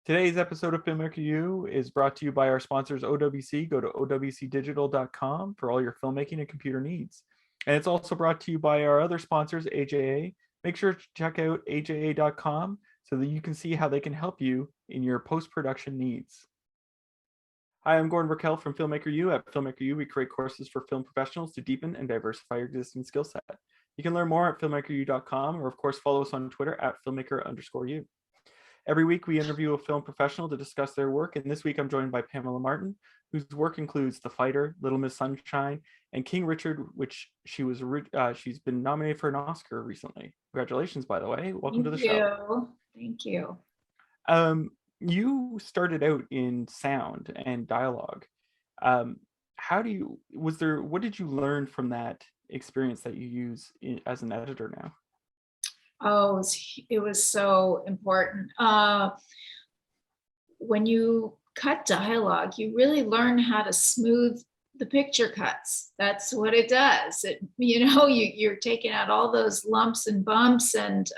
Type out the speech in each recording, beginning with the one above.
Today's episode of Filmmaker U is brought to you by our sponsors OWC. Go to owcdigital.com for all your filmmaking and computer needs. And it's also brought to you by our other sponsors, AJA. Make sure to check out aja.com so that you can see how they can help you in your post-production needs. Hi, I'm Gordon Raquel from Filmmaker U. At Filmmaker U, we create courses for film professionals to deepen and diversify your existing skill set. You can learn more at filmmakeru.com, or of course, follow us on Twitter at filmmaker_u. Every week, we interview a film professional to discuss their work, and this week I'm joined by Pamela Martin, whose work includes The Fighter, Little Miss Sunshine, and King Richard, which she's been nominated for an Oscar recently. Congratulations, by the way. Welcome to the show. Thank you. You started out in sound and dialogue. What did you learn from that experience that you use as an editor now? Oh, it was so important. When you cut dialogue, you really learn how to smooth the picture cuts. That's what it does. You're taking out all those lumps and bumps and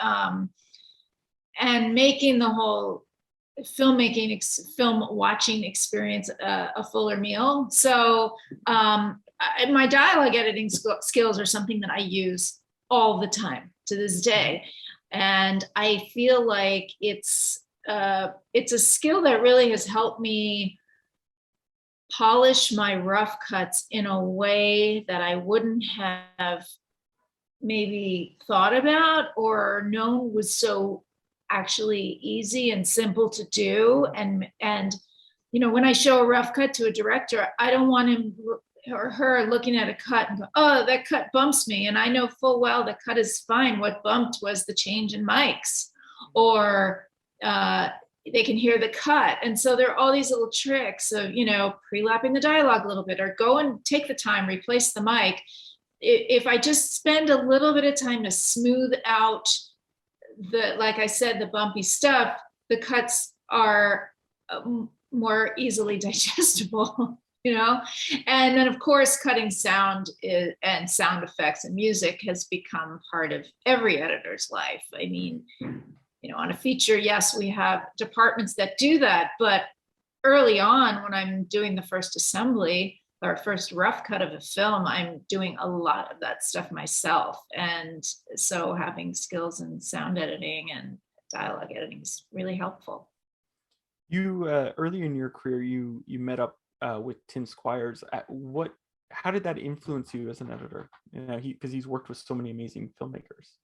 making the whole film watching experience a fuller meal. So my dialogue editing skills are something that I use all the time to this day. And I feel like it's a skill that really has helped me polish my rough cuts in a way that I wouldn't have maybe thought about or known was so actually easy and simple to do. And when I show a rough cut to a director, I don't want him or her looking at a cut and go, oh, that cut bumps me. And I know full well the cut is fine. What bumped was the change in mics, or they can hear the cut. And so there are all these little tricks of, pre-lapping the dialogue a little bit, or go and take the time, replace the mic. If I just spend a little bit of time to smooth out like I said, the bumpy stuff, the cuts are more easily digestible. And then of course cutting sound and sound effects and music has become part of every editor's life. I mean, on a feature, yes, we have departments that do that, but early on when I'm doing the first assembly or first rough cut of a film, I'm doing a lot of that stuff myself. And so having skills in sound editing and dialogue editing is really helpful. You early in your career, you met up with Tim Squires. How did that influence you as an editor? Because he's worked with so many amazing filmmakers.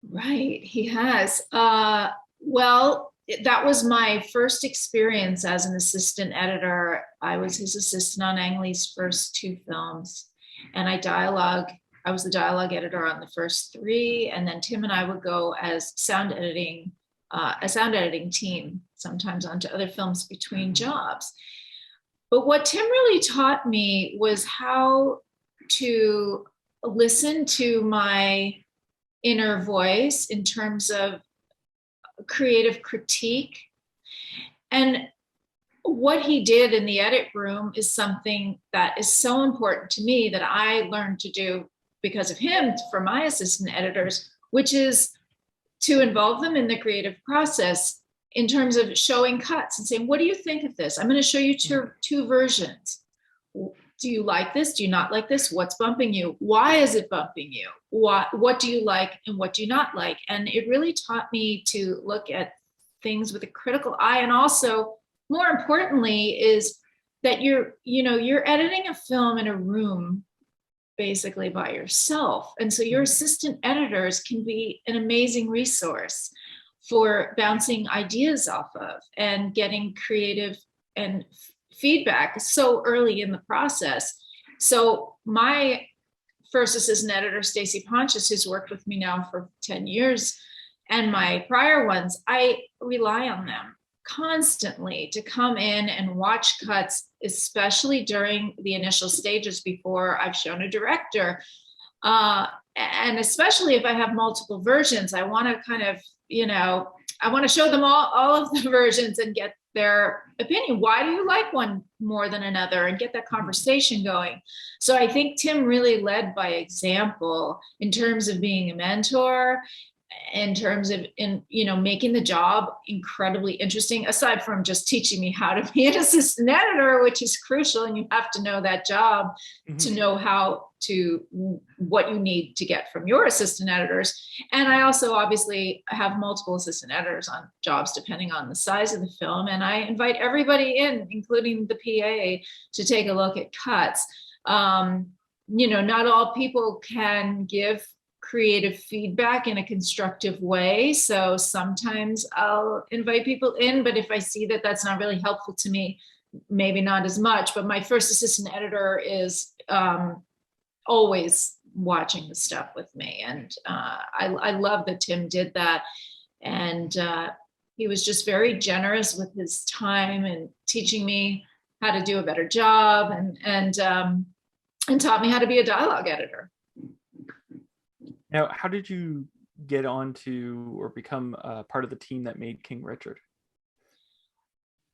Right, he has. Well, that was my first experience as an assistant editor. I was his assistant on Ang Lee's first 2 films, and I was the dialogue editor on the first 3, and then Tim and I would go as a sound editing team, sometimes onto other films between jobs. But what Tim really taught me was how to listen to my inner voice in terms of creative critique. And what he did in the edit room is something that is so important to me that I learned to do because of him for my assistant editors, which is to involve them in the creative process in terms of showing cuts and saying, what do you think of this? I'm going to show you two versions. Do you like this? Do you not like this? What's bumping you? Why is it bumping you? What do you like and what do you not like? And it really taught me to look at things with a critical eye. And also, more importantly, is that you're editing a film in a room basically by yourself. And so your assistant editors can be an amazing resource for bouncing ideas off of and getting creative and feedback so early in the process. So my first assistant editor, Stacy Pontius, who's worked with me now for 10 years, and my prior ones, I rely on them constantly to come in and watch cuts, especially during the initial stages before I've shown a director. And especially if I have multiple versions, I want to kind of, I want to show them all of the versions and get their opinion. Why do you like one more than another? And get that conversation going. So I think Tim really led by example in terms of being a mentor in terms of making the job incredibly interesting, aside from just teaching me how to be an assistant editor, which is crucial, and you have to know that job to know what you need to get from your assistant editors. And I also obviously have multiple assistant editors on jobs depending on the size of the film, and I invite everybody in, including the PA, to take a look at cuts. Not all people can give creative feedback in a constructive way. So sometimes I'll invite people in, but if I see that that's not really helpful to me, maybe not as much. But my first assistant editor is always watching the stuff with me. And I love that Tim did that. And he was just very generous with his time and teaching me how to do a better job, and taught me how to be a dialogue editor. Now, how did you get onto or become part of the team that made King Richard?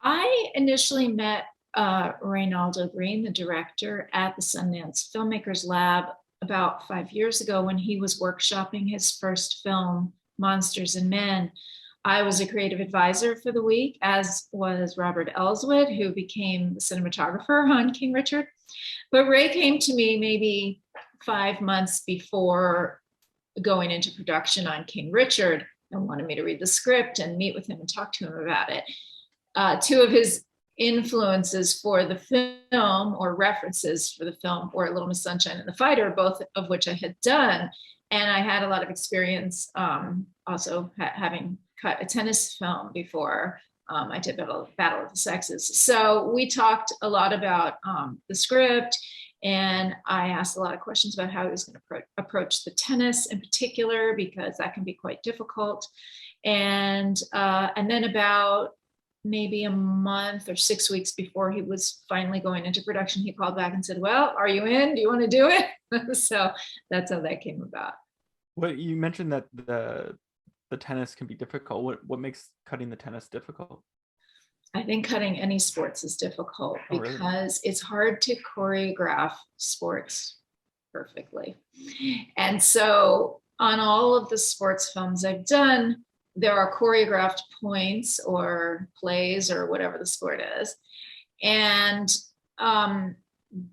I initially met Reynaldo Green, the director, at the Sundance Filmmakers Lab about 5 years ago when he was workshopping his first film, Monsters and Men. I was a creative advisor for the week, as was Robert Elswood, who became the cinematographer on King Richard. But Ray came to me maybe 5 months before going into production on King Richard and wanted me to read the script and meet with him and talk to him about it. Two of his influences for the film, or references for the film, were Little Miss Sunshine and The Fighter, both of which I had done. And I had a lot of experience also having cut a tennis film before. I did Battle of the Sexes. So we talked a lot about the script, and I asked a lot of questions about how he was going to approach the tennis in particular, because that can be quite difficult. And then about maybe a month or 6 weeks before he was finally going into production, he called back and said, "Well, are you in? Do you want to do it?" So that's how that came about. Well, you mentioned that the tennis can be difficult. What makes cutting the tennis difficult? I think cutting any sports is difficult because really? It's hard to choreograph sports perfectly. And so on all of the sports films I've done, there are choreographed points or plays or whatever the sport is. And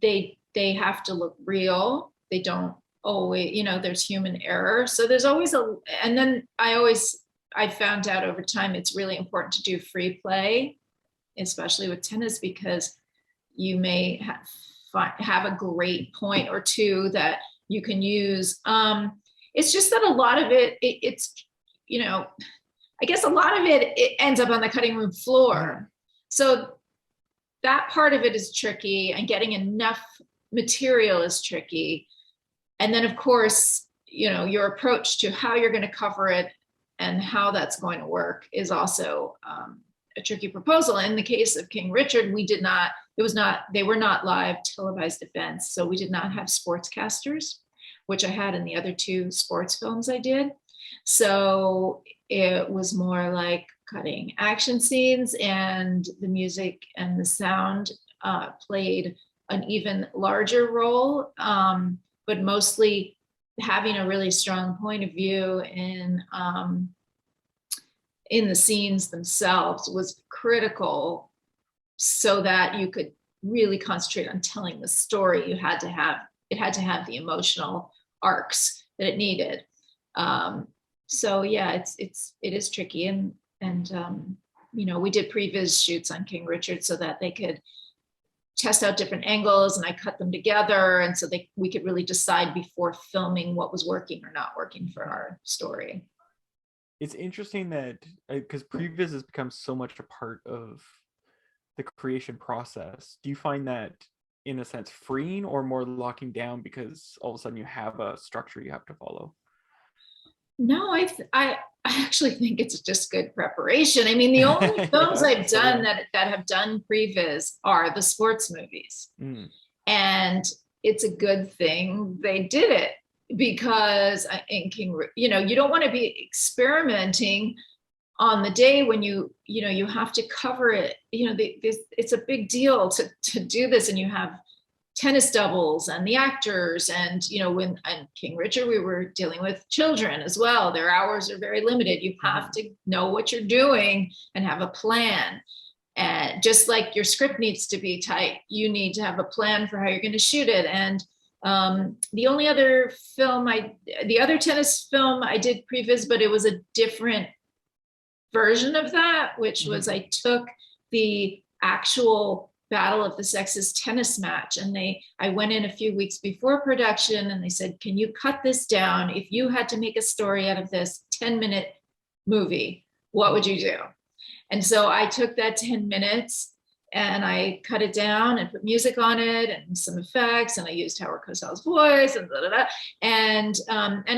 they have to look real. They don't always, there's human error. So there's always and then I found out over time, it's really important to do free play, especially with tennis, because you may have a great point or two that you can use. It's just that a lot of it's I guess a lot of it ends up on the cutting room floor. So that part of it is tricky, and getting enough material is tricky. And then, of course, your approach to how you're going to cover it and how that's going to work is also a tricky proposal. In the case of King Richard, they were not live televised events. So we did not have sportscasters, which I had in the other two sports films I did. So it was more like cutting action scenes, and the music and the sound played an even larger role, but mostly having a really strong point of view in the scenes themselves was critical, so that you could really concentrate on telling the story. It had to have the emotional arcs that it needed. So yeah, it is tricky, and we did previs shoots on King Richard so that they could test out different angles, and I cut them together, and so we could really decide before filming what was working or not working for our story. It's interesting that because previs has become so much a part of the creation process. Do you find that in a sense freeing or more locking down, because all of a sudden you have a structure you have to follow? No, I actually think it's just good preparation. I mean, the only films I've done that have done previs are the sports movies. And it's a good thing they did it, because in King, you don't want to be experimenting on the day when you have to cover it. It's a big deal to do this, and you have tennis doubles and the actors. And, you know, when on King Richard, we were dealing with children as well. Their hours are very limited. You have to know what you're doing and have a plan. And just like your script needs to be tight, you need to have a plan for how you're going to shoot it. And the only other film the other tennis film I did previs, but it was a different version of that, which was I took the actual Battle of the Sexes tennis match, and I went in a few weeks before production, and they said, can you cut this down? If you had to make a story out of this 10-minute movie, what would you do? And so I took that 10 minutes and I cut it down and put music on it and some effects, and I used Howard Cosell's voice and and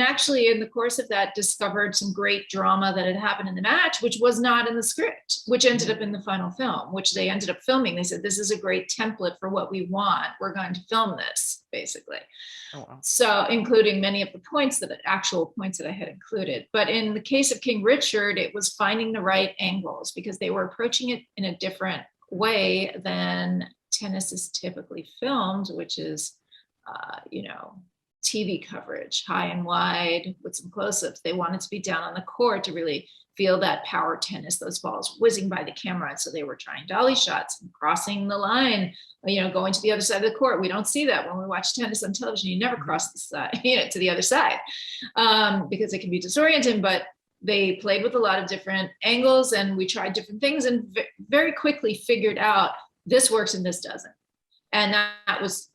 actually in the course of that discovered some great drama that had happened in the match, which was not in the script, which ended up in the final film, which they ended up filming. They said, this is a great template for what we want. We're going to film this, basically. Oh, wow. So including many of the actual points that I had included. But in the case of King Richard, it was finding the right angles because they were approaching it in a different way than tennis is typically filmed, which is, TV coverage, high and wide with some close-ups. They wanted to be down on the court to really feel that power tennis, those balls whizzing by the camera. And so they were trying dolly shots and crossing the line, going to the other side of the court. We don't see that when we watch tennis on television. You never cross the side, to the other side, because it can be disorienting. But they played with a lot of different angles, and we tried different things, and very quickly figured out this works and this doesn't. And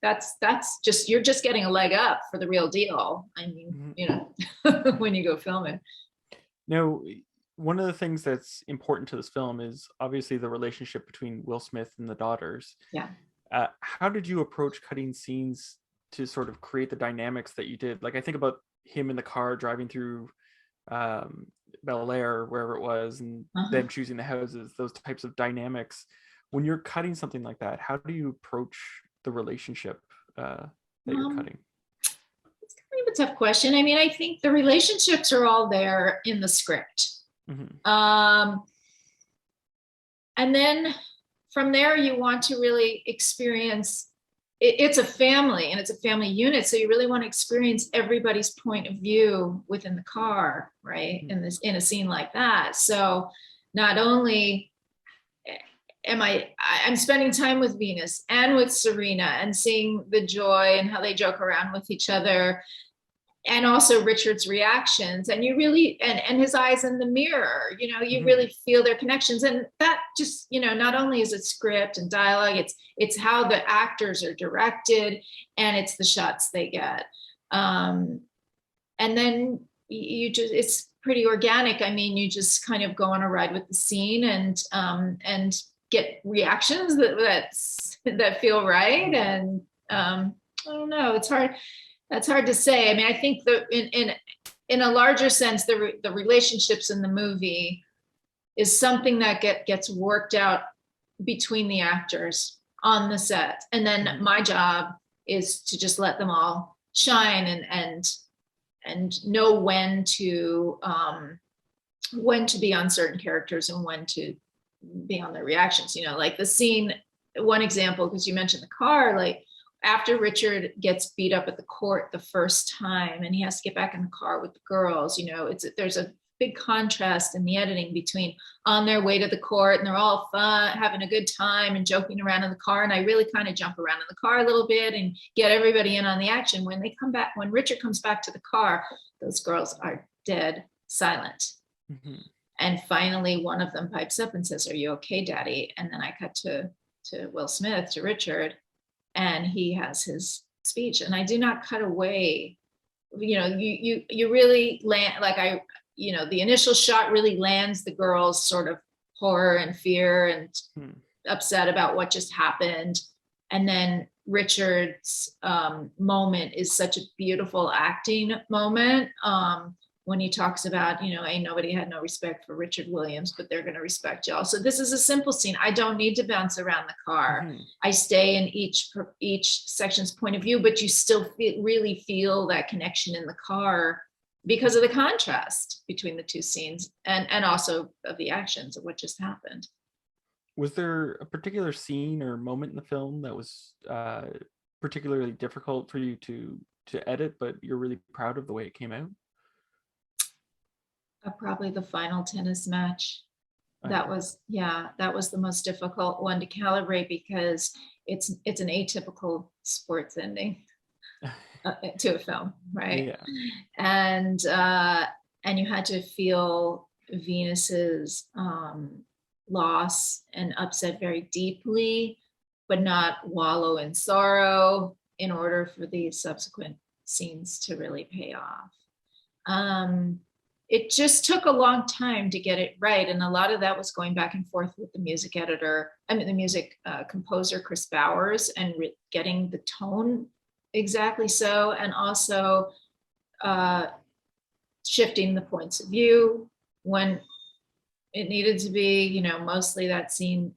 that's just, you're just getting a leg up for the real deal. I mean, when you go filming. Now, one of the things that's important to this film is obviously the relationship between Will Smith and the daughters. Yeah. How did you approach cutting scenes to sort of create the dynamics that you did? Like, I think about him in the car driving through Bel Air, wherever it was, and them choosing the houses, those types of dynamics. When you're cutting something like that, how do you approach the relationship that you're cutting? It's kind of a tough question. I mean, I think the relationships are all there in the script. And then from there, you want to really experience it's a family, and it's a family unit. So you really want to experience everybody's point of view within the car, right? In a scene like that. So not only I'm spending time with Venus and with Serena and seeing the joy and how they joke around with each other, and also Richard's reactions, and you really, and his eyes in the mirror, you really feel their connections. And that just, not only is it script and dialogue, it's how the actors are directed, and it's the shots they get. And then it's pretty organic. I mean, you just kind of go on a ride with the scene and get reactions that feel right. And I don't know, it's hard. That's hard to say. I mean, I think in a larger sense, the relationships in the movie is something that gets worked out between the actors on the set. And then my job is to just let them all shine and know when to be on certain characters and when to be on their reactions. Like the scene, one example, because you mentioned the car, like, after Richard gets beat up at the court the first time and he has to get back in the car with the girls, there's a big contrast in the editing between on their way to the court and they're all fun, having a good time and joking around in the car. And I really kind of jump around in the car a little bit and get everybody in on the action. When they come back, when Richard comes back to the car, those girls are dead silent. And finally, one of them pipes up and says, "Are you okay, Daddy?" And then I cut to Will Smith, to Richard, and he has his speech, and I do not cut away. You really land, like the initial shot really lands the girls' sort of horror and fear and upset about what just happened. And then Richard's moment is such a beautiful acting moment. When he talks about, ain't nobody had no respect for Richard Williams, but they're going to respect y'all. So this is a simple scene. I don't need to bounce around the car. I stay in each section's point of view, but you still really feel that connection in the car because of the contrast between the two scenes and also of the actions of what just happened. Was there a particular scene or moment in the film that was particularly difficult for you to edit, but you're really proud of the way it came out? Probably the final tennis match. That Okay. was, yeah, that was the most difficult one to calibrate because it's an atypical sports ending to a film, right? Yeah. And you had to feel Venus's loss and upset very deeply, but not wallow in sorrow in order for the subsequent scenes to really pay off. It just took a long time to get it right. And a lot of that was going back and forth with the music editor, the music composer, Chris Bowers, and getting the tone exactly so. And also shifting the points of view when it needed to be, mostly that scene,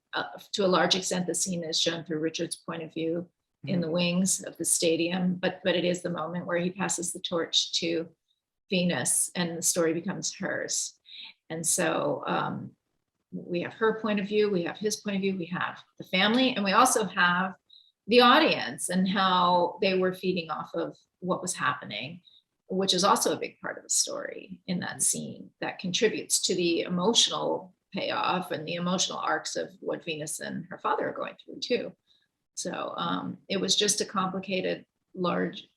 to a large extent, the scene is shown through Richard's point of view in the wings of the stadium, but it is the moment where he passes the torch to Venus and the story becomes hers. And so we have her point of view, we have his point of view, we have the family, and we also have the audience and how they were feeding off of what was happening, which is also a big part of the story in that scene that contributes to the emotional payoff and the emotional arcs of what Venus and her father are going through too. So it was just a complicated, large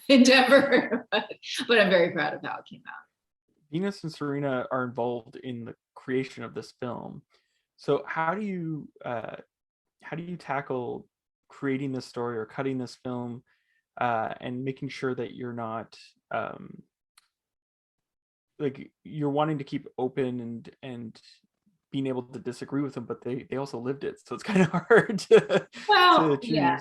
endeavor, but I'm very proud of how it came out. Venus and Serena are involved in the creation of this film. So how do you tackle creating this story or cutting this film and making sure that you're not like you're wanting to keep open and being able to disagree with them, but they also lived it, so it's kind of hard to choose. Yeah.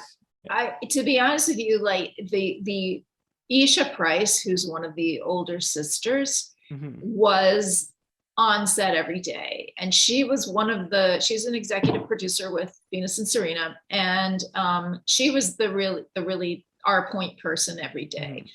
To be honest with you, like the Isha Price, who's one of the older sisters, was on set every day, and she was she's an executive producer with Venus and Serena, and she was the really our point person every day.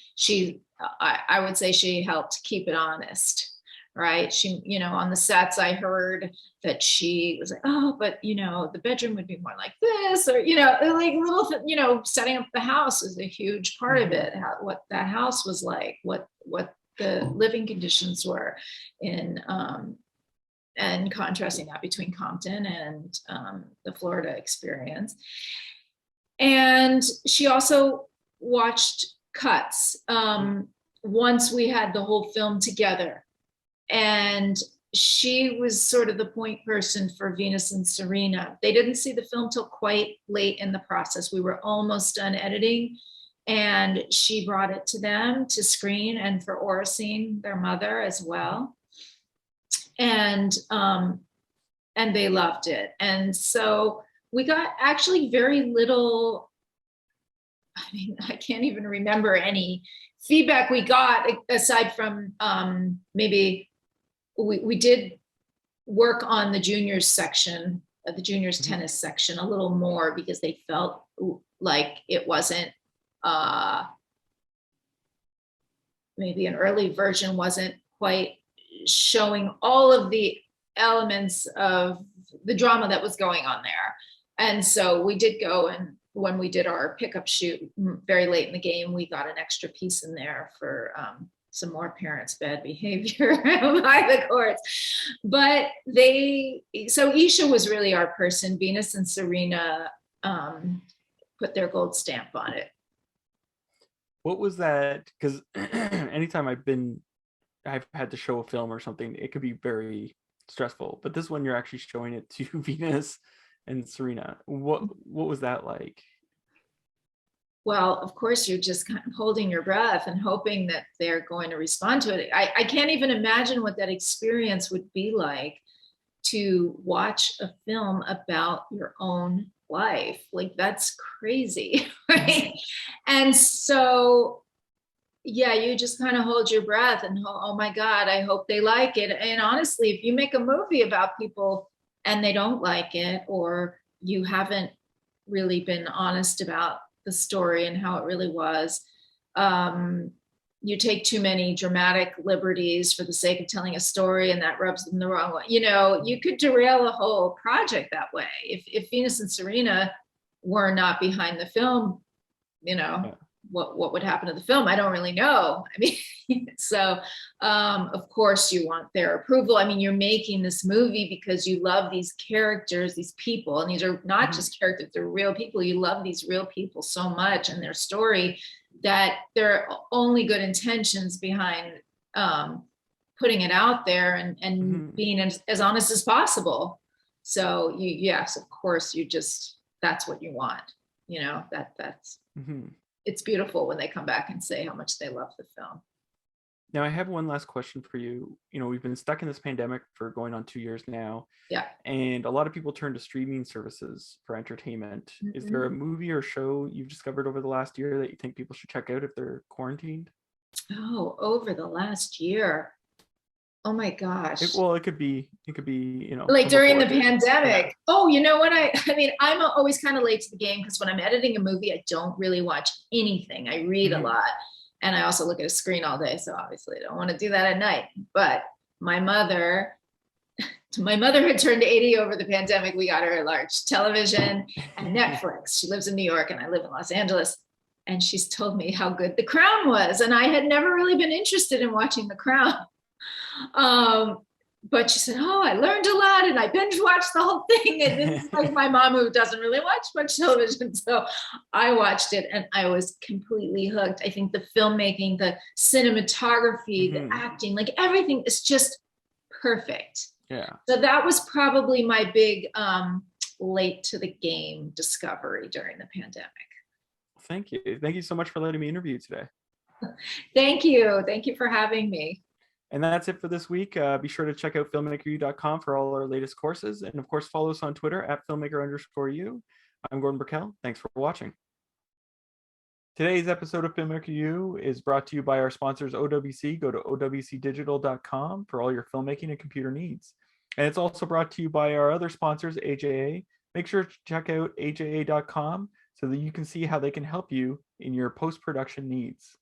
I would say she helped keep it honest, right? She, on the sets, I heard that she was like, oh, but the bedroom would be more like this, or like little, setting up the house is a huge part of it. What that house was like, what the living conditions were in, and contrasting that between Compton and the Florida experience. And she also watched cuts once we had the whole film together. And she was sort of the point person for Venus and Serena. They didn't see the film till quite late in the process. We were almost done editing, and she brought it to them to screen, and for Oracene, their mother, as well. And they loved it. And so we got actually very little, I can't even remember any feedback we got aside from maybe we did work on the juniors section, the juniors tennis section a little more because they felt like it wasn't, maybe an early version wasn't quite showing all of the elements of the drama that was going on there. And so we did go, and when we did our pickup shoot very late in the game, we got an extra piece in there for some more parents' bad behavior by the courts. But so Isha was really our person. Venus and Serena put their gold stamp on it. What was that? Because anytime I've had to show a film or something, it could be very stressful. But this one, you're actually showing it to Venus and Serena. What was that like? Well, of course, you're just kind of holding your breath and hoping that they're going to respond to it. I can't even imagine what that experience would be like to watch a film about your own life. Like, that's crazy, right? And so, yeah, you just kind of hold your breath and, oh my God, I hope they like it. And honestly, if you make a movie about people and they don't like it, or you haven't really been honest about the story and how it really was, you take too many dramatic liberties for the sake of telling a story, and that rubs them the wrong way. You could derail a whole project that way. If Venus and Serena were not behind the film, Yeah. what would happen to the film. I don't really know. I mean, so of course you want their approval. I mean, you're making this movie because you love these characters, these people, and these are not just characters, they're real people. You love these real people so much and their story that there are only good intentions behind putting it out there and being as honest as possible. So yes, of course, that's what you want, that's it's beautiful when they come back and say how much they love the film. Now, I have one last question for you. We've been stuck in this pandemic for going on 2 years now. Yeah. And a lot of people turn to streaming services for entertainment. Is there a movie or show you've discovered over the last year that you think people should check out if they're quarantined? Oh, over the last year. Oh my gosh. It could be, like during the pandemic. Yeah. Oh, you know what? I mean, I'm always kind of late to the game because when I'm editing a movie, I don't really watch anything. I read a lot. And I also look at a screen all day. So obviously I don't want to do that at night. But my mother had turned 80 over the pandemic. We got her a large television and Netflix. She lives in New York and I live in Los Angeles. And she's told me how good The Crown was. And I had never really been interested in watching The Crown. But she said, oh, I learned a lot and I binge watched the whole thing. And this is like my mom who doesn't really watch much television. So I watched it and I was completely hooked. I think the filmmaking, the cinematography, the acting, like everything is just perfect. Yeah. So that was probably my big late to the game discovery during the pandemic. Thank you. Thank you so much for letting me interview today. Thank you. Thank you for having me. And that's it for this week. Be sure to check out filmmakeru.com for all our latest courses. And of course, follow us on Twitter at filmmaker_you. I'm Gordon Burkell. Thanks for watching. Today's episode of Filmmaker U is brought to you by our sponsors, OWC. Go to owcdigital.com for all your filmmaking and computer needs. And it's also brought to you by our other sponsors, AJA. Make sure to check out aja.com so that you can see how they can help you in your post-production needs.